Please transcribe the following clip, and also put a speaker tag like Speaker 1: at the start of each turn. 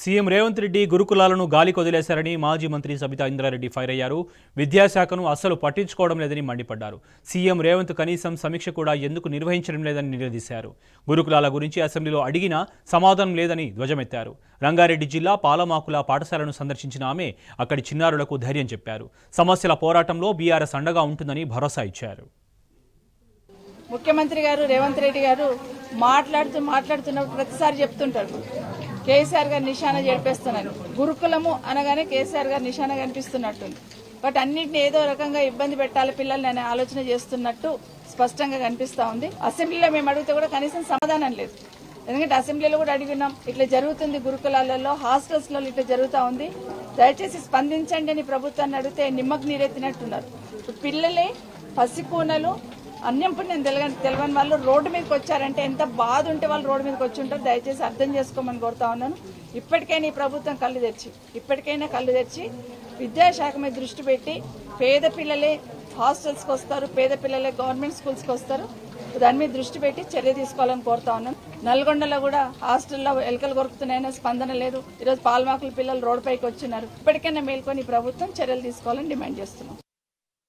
Speaker 1: CM Revanth Reddy గురుకులాలను గాలి కొదిలేశారని మాజీ మంత్రి సబితా ఇంద్రారెడ్డి ఫైర్ అయ్యారు. విద్యాశాఖను అస్సలు పట్టించుకోవడం లేదని మండిపడ్డారు. సీఎం రేవంత్ కనీసం సమీక్ష కూడా ఎందుకు నిర్వహించడం లేదని నిలదీశారు. గురుకులాల గురించి అసెంబ్లీలో అడిగినా సమాధానం లేదని ధ్వజమెత్తారు. రంగారెడ్డి జిల్లా పాలమాకుల పాఠశాలను సందర్శించిన ఆమె అక్కడి చిన్నారులకు ధైర్యం చెప్పారు. సమస్యల పోరాటంలో బీఆర్ఎస్ అండగా ఉంటుందని భరోసా ఇచ్చారు.
Speaker 2: ముఖ్యమంత్రి గారు రేవంత్ రెడ్డి గారు మాట్లాడుతున్నప్పుడు ప్రతిసారి చెప్తుంటారు కేసీఆర్ గారు నిశాన చేర్పేస్తున్నారు. గురుకులము అనగానే కేసీఆర్ గారు నిశాన కనిపిస్తున్నట్టుంది. బట్ అన్నింటినీ ఏదో రకంగా ఇబ్బంది పెట్టాలి పిల్లల్ని అనే ఆలోచన చేస్తున్నట్టు స్పష్టంగా కనిపిస్తా ఉంది. అసెంబ్లీలో మేము అడిగితే కూడా కనీసం సమాధానం లేదు. ఎందుకంటే అసెంబ్లీలో కూడా అడిగినాం, ఇట్లా జరుగుతుంది గురుకులాలలో హాస్టల్స్లో ఇట్లా జరుగుతూ ఉంది, దయచేసి స్పందించండి అని ప్రభుత్వాన్ని అడిగితే నిమ్మకు నీరెత్తినట్టున్నారు. పిల్లలే పసికూనలు అన్యం పుణ్యం తెలియని వాళ్ళు రోడ్డు మీదకి వచ్చారంటే ఎంత బాధ ఉంటే వాళ్ళు రోడ్డు మీదకి వచ్చి ఉంటారు. దయచేసి అర్థం చేసుకోమని కోరుతా ఉన్నాను. ఇప్పటికైనా ఈ ప్రభుత్వం కళ్ళు తెచ్చి విద్యాశాఖ మీద దృష్టి పెట్టి పేద పిల్లలే హాస్టల్స్కి వస్తారు, పేద పిల్లలే గవర్నమెంట్ స్కూల్స్కి వస్తారు, దాని మీద దృష్టి పెట్టి చర్య తీసుకోవాలని కోరుతా ఉన్నాను. నల్గొండలో కూడా హాస్టల్లో ఎలుకలు కొరుకుతున్నాయని స్పందన లేదు. ఈరోజు పాలమాకుల పిల్లలు రోడ్డుపైకి వచ్చినారు. ఇప్పటికైనా మేల్కొని ప్రభుత్వం చర్యలు తీసుకోవాలని డిమాండ్ చేస్తున్నాం.